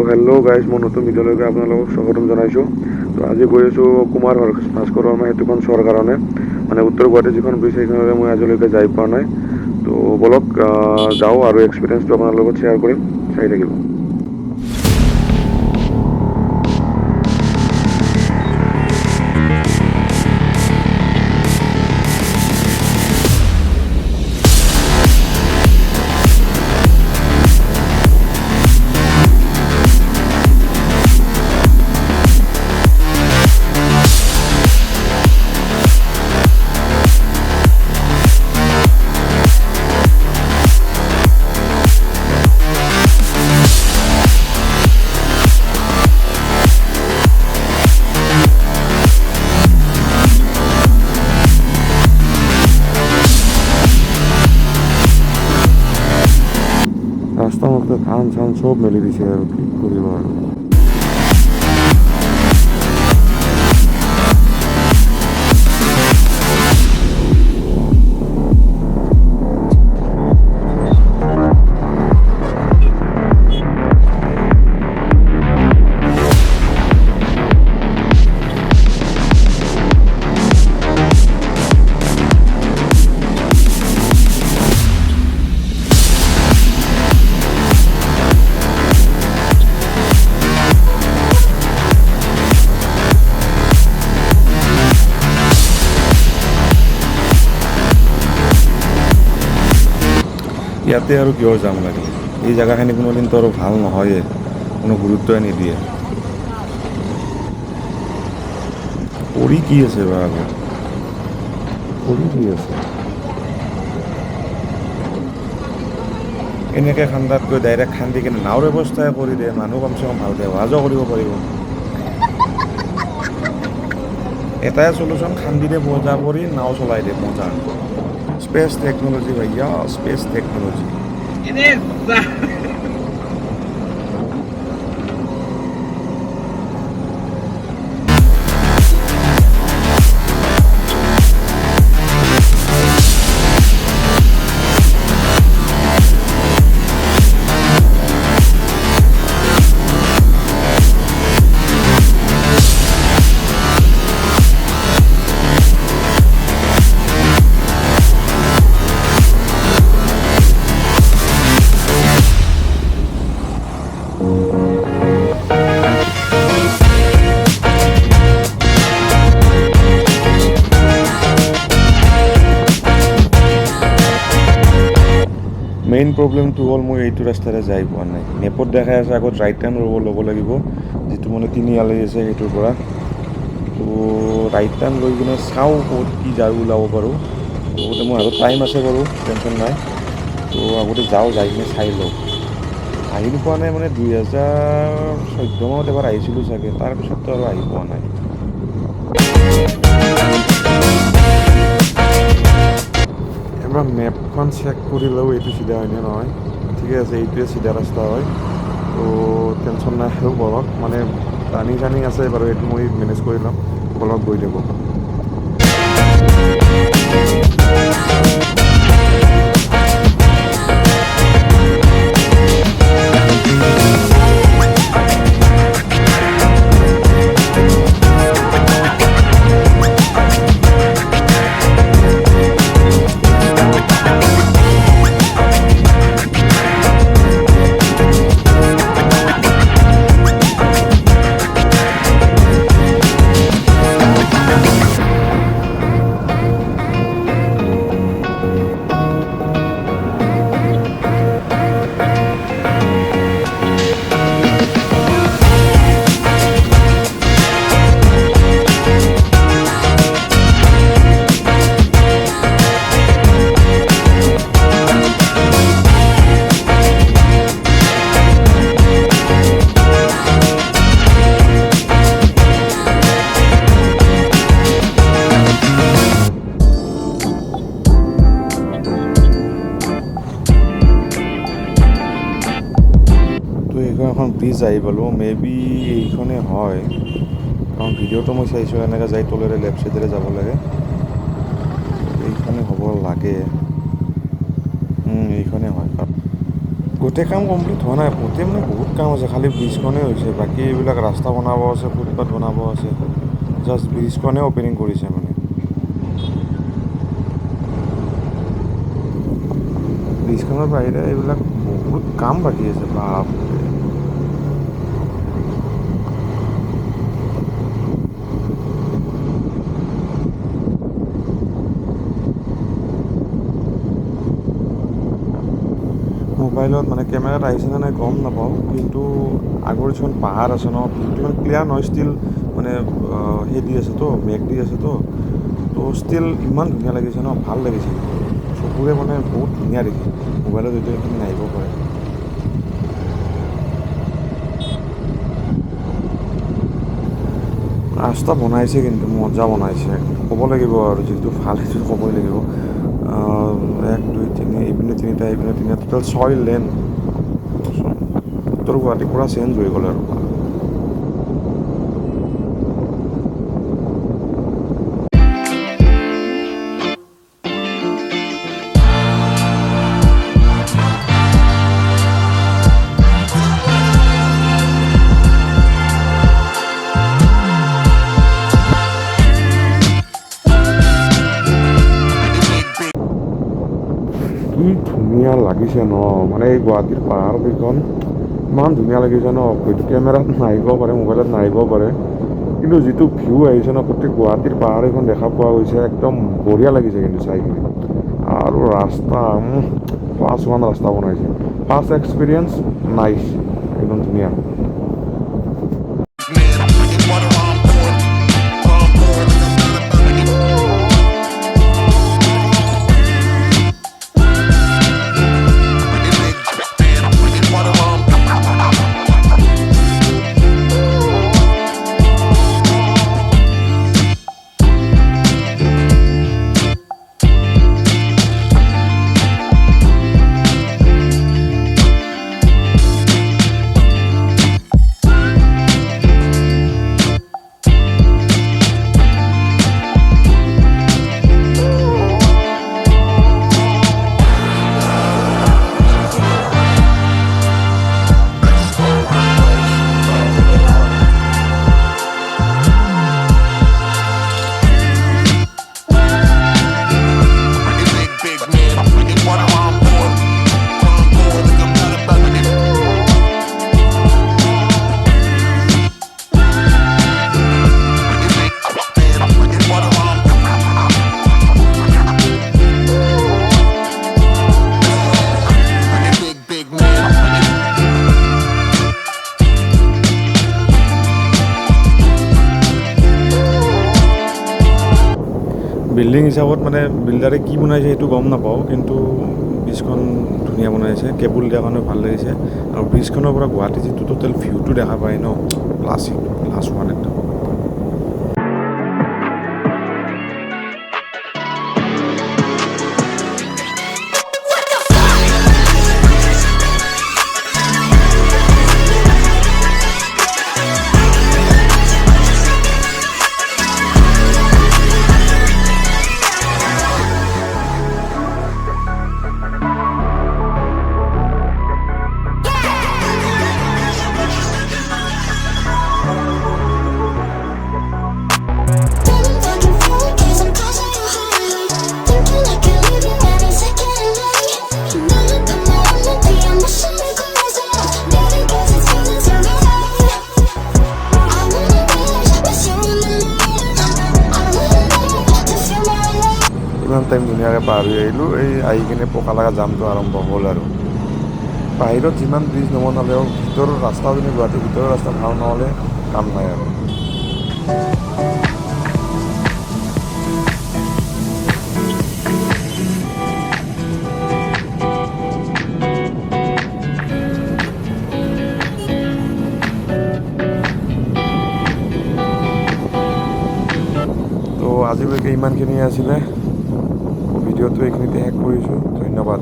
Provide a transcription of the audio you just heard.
Hello' guys, মই নতুন ভিডিঅ'লৈকে আপোনালোকক স্বাগতম জনাইছোঁ। তো আজি গৈ আছোঁ কুমাৰ ভাস্কৰ বৰ্মা সেতুখন চোৱাৰ কাৰণে, মানে উত্তৰ গুৱাহাটী যিখন ব্ৰিজ সেইখনলৈ মই আজিলৈকে যাই পোৱা নাই। তো বলক যাওঁ আৰু এক্সপিৰিয়েঞ্চটো আপোনাৰ লগত শ্বেয়াৰ কৰিম, চাই থাকিব। ৰাস্তা মতে ধান চান চব মেলি দিছে আৰু কি কৰিব আৰু। ইয়াতে আৰু কিয় যাম লাগে, এই জেগাখিনি কোনোদিনতো আৰু ভাল নহয়ে, কোনো গুৰুত্বই নিদিয়ে। কৰি কি আছে বা আকৌ, কৰি কি আছে এনেকৈ খান্দাতকৈ ডাইৰেক্ট খান্দি কিনে নাওৰ ব্যৱস্থাই কৰি দিয়ে, মানুহ কমচে কম ভালকৈ অহা যোৱা কৰিব পাৰিব। এটাই চলুচন, খান্দি দিয়ে মজা কৰি নাও চলাই দিয়ে মজা। স্পেচ টেকন'লজি ভাইয়া, স্পেচ টেকন'লজি। মেইন প্ৰব্লেমটো হ'ল মই এইটো ৰাস্তাৰে যাই পোৱা নাই। মেপত দেখাই আছে আগত ৰাইট টাৰ্ণ ল'ব লাগিব, যিটো মানে তিনিআলি আছে সেইটোৰ পৰা। তো ৰাইট টাৰ্ণ লৈ কিনে চাওঁ ক'ত কি যায় ওলাব পাৰোঁ। লগতে মোৰ হাতত টাইম আছে বাৰু, টেনশ্যন নাই। তো আগতে যাওঁ, যাই কিনে চাই লওঁ। আহি পোৱা নাই মানে 2014 মানত এবাৰ আহিছিলোঁ চাগে, তাৰপিছততো আৰু আহি পোৱা নাই। এবাৰ মেপখন চেক কৰি লওঁ এইটো চিধা হয়নে নহয়। ঠিকে আছে, এইটোৱে চিধা ৰাস্তা হয়। তো টেনশ্যন নাই আৰু বলক, মানে টাৰ্ণিং চাৰ্ণিং আছে বাৰু, এইটো মই মেনেজ কৰি ল'ম। বলক গৈ থাকোঁ। এখন ব্ৰিজ আহি পালোঁ, মেবি এইখনে হয়, কাৰণ ভিডিঅ'টো মই চাইছোঁ এনেকৈ যাই তলেৰে লেফ্ট চাইডেৰে যাব লাগে। এইখনে হ'ব লাগে, এইখনে হয়। গোটেই কাম কমপ্লিট হোৱা নাই, গোটেই মানে বহুত কাম আছে, খালি ব্ৰিজখনেই হৈছে, বাকী এইবিলাক ৰাস্তা বনাব আছে, ফুটপাথ বনাব আছে, জাষ্ট ব্ৰিজখনেই অ'পেনিং কৰিছে মানে। ব্ৰিজখনৰ বাহিৰে এইবিলাক বহুত কাম বাকী আছে বাপৰে। মোবাইলত মানে কেমেৰাত আহিছেনে নাই গম নাপাওঁ, কিন্তু আগৰ কিছুমান পাহাৰ আছে ন, ভিউটো ইমান ক্লিয়াৰ নহয়, ষ্টিল মানে সেই দি আছেতো, মেঘ দি আছেতো, তো ষ্টিল ইমান ধুনীয়া লাগিছে ন, ভাল লাগিছে, চকুৰে মানে বহুত ধুনীয়া দেখি, মোবাইলত যদি এইখিনি নাহিব পাৰে। ৰাস্তা বনাইছে কিন্তু মজা বনাইছে, ক'ব লাগিব আৰু যিটো ভাল সেইটো ক'বই লাগিব। 1 2 3 এইপিনে 3টা এইপিনে 3টা, টোটেল 6 লেন। উত্তৰ গুৱাহাটী পূৰা চেঞ্জ হৈ গ'ল আৰু। কি ধুনীয়া লাগিছে ন, মানে এই গুৱাহাটীৰ পাহাৰকেইখন ইমান ধুনীয়া লাগিছে ন, হয়তো কেমেৰাত নাহিবও পাৰে, মোবাইলত নাহিবও পাৰে, কিন্তু যিটো ভিউ আহিছে ন, গোটেই গুৱাহাটীৰ পাহাৰ এখন দেখা পোৱা গৈছে, একদম বঢ়িয়া লাগিছে কিন্তু চাই কিনে। আৰু ৰাস্তা ক্লাছ 1 ৰাস্তা বনাইছে, ফাৰ্ষ্ট এক্সপিৰিয়েঞ্চ নাইচ, একদম ধুনীয়া। বিল্ডিং হিচাপত মানে বিল্ডাৰে কি বনাইছে সেইটো গম নাপাওঁ, কিন্তু ব্ৰিজখন ধুনীয়া বনাইছে, কেবুল দিয়াৰ কাৰণে ভাল লাগিছে, আৰু ব্ৰিজখনৰ পৰা গুৱাহাটী যিটো টোটেল ভিউটো দেখা পায় ন, ক্লাছিক, ক্লাছ 1 একদম। ইমান টাইম ধুনীয়াকৈ পাৰ হৈ আহিলোঁ, এই আহি কিনে পকা লগা জামটো আৰম্ভ হ'ল আৰু। বাহিৰত যিমান ব্ৰিজ নবনালেও ভিতৰৰ ৰাস্তা, যদি গুৱাহাটীৰ ভিতৰৰ ৰাস্তা ভাল নহ'লে কাম নাই আৰু। তো আজিলৈকে ইমানখিনিয়ে আছিলে, ভিডিঅ'টো এইখিনিতে শেষ কৰিছোঁ, ধন্যবাদ।